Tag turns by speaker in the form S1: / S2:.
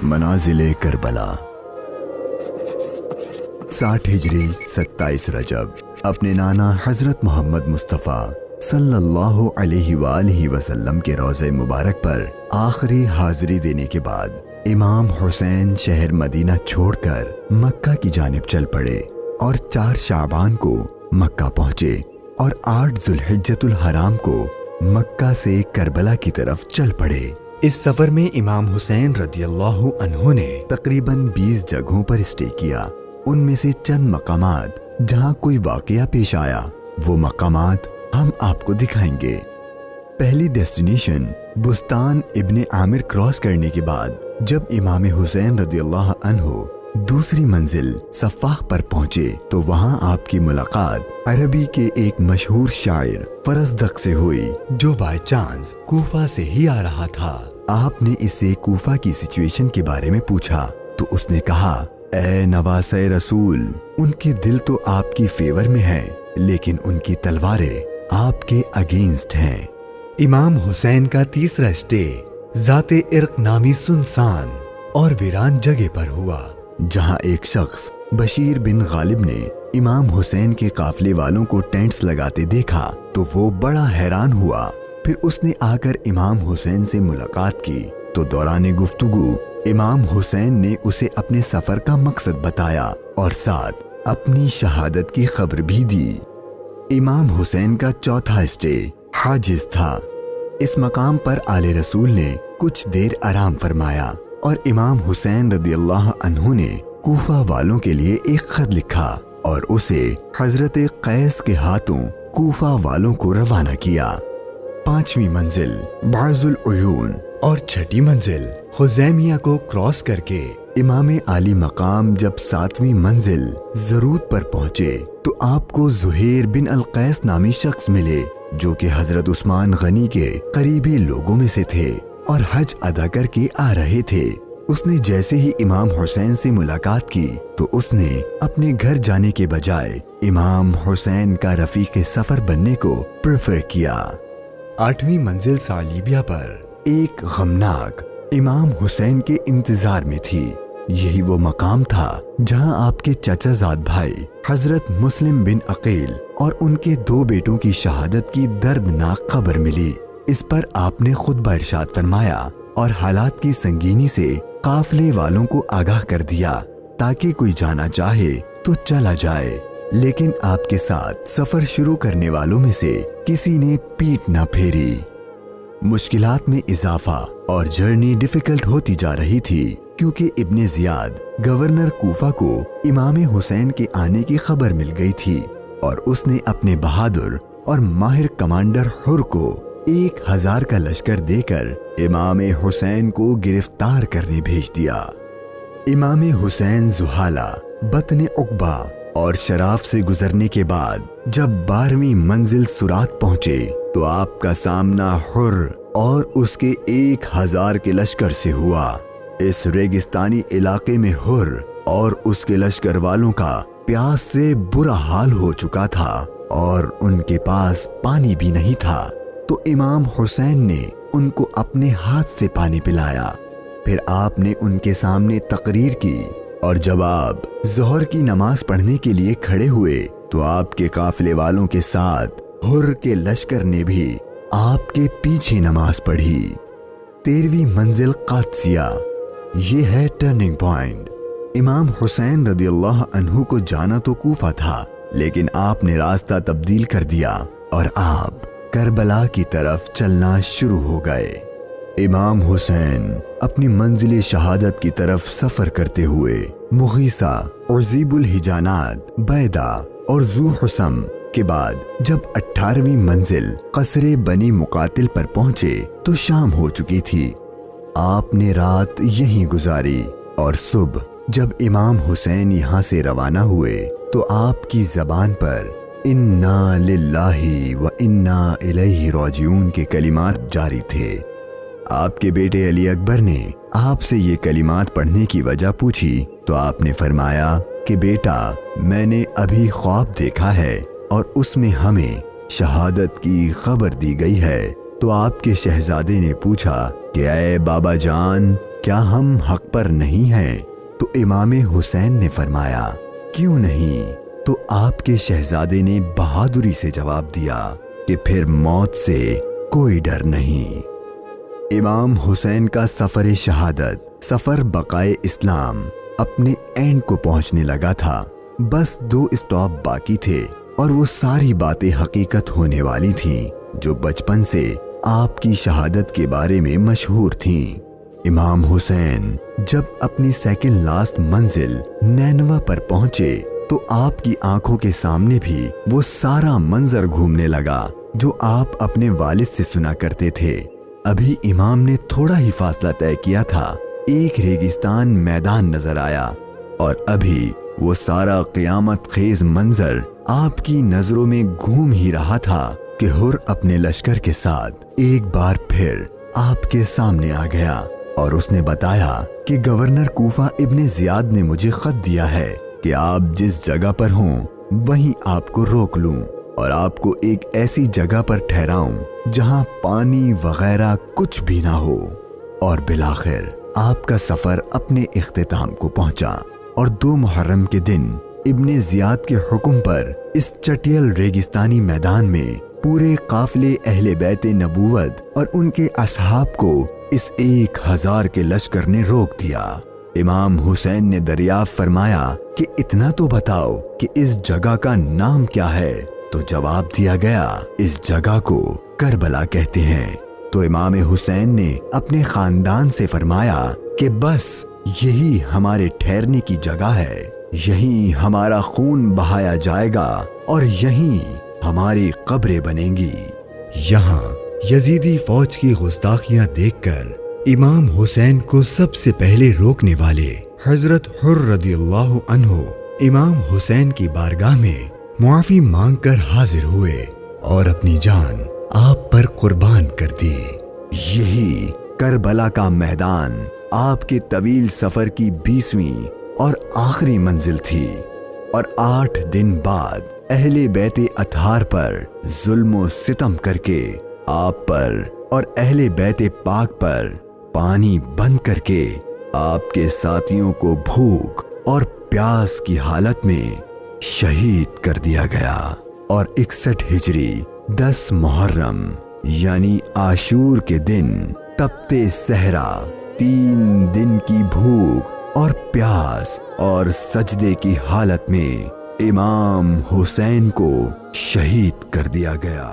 S1: منازل کربلا 60 ہجری 27 رجب اپنے نانا حضرت محمد مصطفیٰ صلی اللہ علیہ وآلہ وسلم کے روضہ مبارک پر آخری حاضری دینے کے بعد امام حسین شہر مدینہ چھوڑ کر مکہ کی جانب چل پڑے اور 4 شعبان کو مکہ پہنچے اور 8 ذوالحجۃ الحرام کو مکہ سے کربلا کی طرف چل پڑے۔ اس سفر میں امام حسین رضی اللہ عنہ نے تقریباً 20 جگہوں پر اسٹے کیا۔ ان میں سے چند مقامات جہاں کوئی واقعہ پیش آیا وہ مقامات ہم آپ کو دکھائیں گے۔ پہلی ڈیسٹینیشن بستان ابن عامر کراس کرنے کے بعد جب امام حسین رضی اللہ عنہ دوسری منزل صفاح پر پہنچے تو وہاں آپ کی ملاقات عربی کے ایک مشہور شاعر فرزدق سے ہوئی جو بائی چانس کوفہ سے ہی آ رہا تھا۔ آپ نے اس سے کوفہ کی سچویشن کے بارے میں پوچھا تو اس نے کہا، اے نواسہ رسول، ان کے دل تو آپ کی فیور میں ہے لیکن ان کی تلواریں آپ کے اگینسٹ ہیں۔ امام حسین کا تیسرا اسٹے ذات عرق نامی سنسان اور ویران جگہ پر ہوا، جہاں ایک شخص بشیر بن غالب نے امام حسین کے قافلے والوں کو ٹینٹس لگاتے دیکھا تو وہ بڑا حیران ہوا۔ پھر اس نے آ کر امام حسین سے ملاقات کی تو دوران گفتگو امام حسین نے اسے اپنے سفر کا مقصد بتایا اور ساتھ اپنی شہادت کی خبر بھی دی۔ امام حسین کا چوتھا اسٹے حاجز تھا۔ اس مقام پر آل رسول نے کچھ دیر آرام فرمایا اور امام حسین رضی اللہ عنہ نے کوفہ والوں کے لیے ایک خط لکھا اور اسے حضرت قیس کے ہاتھوں کوفہ والوں کو روانہ کیا۔ 5ویں منزل بعض العیون اور 6ٹھی منزل خزیمیہ کو کراس کر کے امام عالی مقام جب 7ویں منزل زرود پر پہنچے تو آپ کو زہیر بن القیس نامی شخص ملے جو کہ حضرت عثمان غنی کے قریبی لوگوں میں سے تھے اور حج ادا کر کے آ رہے تھے۔ اس نے جیسے ہی امام حسین سے ملاقات کی تو اس نے اپنے گھر جانے کے بجائے امام حسین کا رفیق سفر بننے کو پریفر کیا۔ 8ویں منزل صالیبیہ پر ایک غمناک امام حسین کے انتظار میں تھی۔ یہی وہ مقام تھا جہاں آپ کے چچا زاد بھائی حضرت مسلم بن عقیل اور ان کے 2 بیٹوں کی شہادت کی دردناک خبر ملی۔ اس پر آپ نے خطبہ ارشاد فرمایا اور حالات کی سنگینی سے قافلے والوں کو آگاہ کر دیا تاکہ کوئی جانا چاہے تو چلا جائے، لیکن آپ کے ساتھ سفر شروع کرنے والوں میں سے کسی نے پیٹ نہ پھیری۔ مشکلات میں اضافہ اور جرنی ڈیفیکلٹ ہوتی جا رہی تھی کیونکہ ابن زیاد گورنر کوفہ کو امام حسین کے آنے کی خبر مل گئی تھی اور اس نے اپنے بہادر اور ماہر کمانڈر حر کو 1000 کا لشکر دے کر امام حسین کو گرفتار کرنے بھیج دیا۔ امام حسین زحالہ، بطن عقبہ اور شراف سے گزرنے کے بعد جب 12ویں منزل سرات پہنچے تو آپ کا سامنا حر اور اس کے 1000 کے لشکر سے ہوا۔ اس ریگستانی علاقے میں حر اور اس کے لشکر والوں کا پیاس سے برا حال ہو چکا تھا اور ان کے پاس پانی بھی نہیں تھا، تو امام حسین نے ان کو اپنے ہاتھ سے پانی پلایا۔ پھر آپ نے ان کے سامنے تقریر کی اور جب آپ ظہر کی نماز پڑھنے کے لیے کھڑے ہوئے تو آپ کے قافلے والوں کے ساتھ حر کے لشکر نے بھی آپ کے پیچھے نماز پڑھی۔ 13ویں منزل قادسیہ، یہ ہے ٹرننگ پوائنٹ۔ امام حسین رضی اللہ عنہ کو جانا تو کوفہ تھا لیکن آپ نے راستہ تبدیل کر دیا اور آپ کربلا کی طرف چلنا شروع ہو گئے۔ امام حسین اپنی منزل شہادت کی طرف سفر کرتے ہوئے مغیثہ، عزیب الحجانات، بیدا اور ذو حسم کے بعد جب 18ویں منزل قصر بنی مقاتل پر پہنچے تو شام ہو چکی تھی۔ آپ نے رات یہیں گزاری اور صبح جب امام حسین یہاں سے روانہ ہوئے تو آپ کی زبان پر انا للہ و انا الیہ راجعون کے کلمات جاری تھے۔ آپ کے بیٹے علی اکبر نے آپ سے یہ کلمات پڑھنے کی وجہ پوچھی تو آپ نے فرمایا کہ بیٹا، میں نے ابھی خواب دیکھا ہے اور اس میں ہمیں شہادت کی خبر دی گئی ہے۔ تو آپ کے شہزادے نے پوچھا کہ اے بابا جان، کیا ہم حق پر نہیں ہیں؟ تو امام حسین نے فرمایا کیوں نہیں؟ تو آپ کے شہزادے نے بہادری سے جواب دیا کہ پھر موت سے کوئی ڈر نہیں۔ امام حسین کا سفر شہادت، سفر بقائے اسلام اپنے اینڈ کو پہنچنے لگا تھا۔ بس 2 اسٹاپ باقی تھے اور وہ ساری باتیں حقیقت ہونے والی تھیں جو بچپن سے آپ کی شہادت کے بارے میں مشہور تھیں۔ امام حسین جب اپنی سیکنڈ لاسٹ منزل نینوا پر پہنچے تو آپ کی آنکھوں کے سامنے بھی وہ سارا منظر گھومنے لگا جو آپ اپنے والد سے سنا کرتے تھے۔ ابھی امام نے تھوڑا ہی فاصلہ طے کیا تھا، ایک ریگستان میدان نظر آیا اور ابھی وہ سارا قیامت خیز منظر آپ کی نظروں میں گھوم ہی رہا تھا کہ ہر اپنے لشکر کے ساتھ ایک بار پھر آپ کے سامنے آ گیا اور اس نے بتایا کہ گورنر کوفہ ابن زیاد نے مجھے خط دیا ہے کہ آپ جس جگہ پر ہوں وہیں آپ کو روک لوں اور آپ کو ایک ایسی جگہ پر ٹھہراؤں جہاں پانی وغیرہ کچھ بھی نہ ہو۔ اور بالآخر آپ کا سفر اپنے اختتام کو پہنچا اور 2 محرم کے دن ابن زیاد کے حکم پر اس چٹیل ریگستانی میدان میں پورے قافلے اہل بیت نبوت اور ان کے اصحاب کو اس 1000 کے لشکر نے روک دیا۔ امام حسین نے دریافت فرمایا کہ اتنا تو بتاؤ کہ اس جگہ کا نام کیا ہے؟ تو جواب دیا گیا اس جگہ کو کربلا کہتے ہیں۔ تو امام حسین نے اپنے خاندان سے فرمایا کہ بس یہی ہمارے ٹھہرنے کی جگہ ہے، یہیں ہمارا خون بہایا جائے گا اور یہیں ہماری قبریں بنیں گی۔ یہاں یزیدی فوج کی گستاخیاں دیکھ کر امام حسین کو سب سے پہلے روکنے والے حضرت حر رضی اللہ عنہ امام حسین کی بارگاہ میں معافی مانگ کر حاضر ہوئے اور اپنی جان آپ پر قربان کر دی۔ یہی کربلا کا میدان آپ کے طویل سفر کی 20ویں اور آخری منزل تھی، اور 8 دن بعد اہل بیت اطہار پر ظلم و ستم کر کے آپ پر اور اہل بیت پاک پر پانی بند کر کے آپ کے ساتھیوں کو بھوک اور پیاس کی حالت میں شہید کر دیا گیا۔ اور 61 ہجری 10 محرم یعنی عاشور کے دن تپتے صحرا 3 دن کی بھوک اور پیاس اور سجدے کی حالت میں امام حسین کو شہید کر دیا گیا۔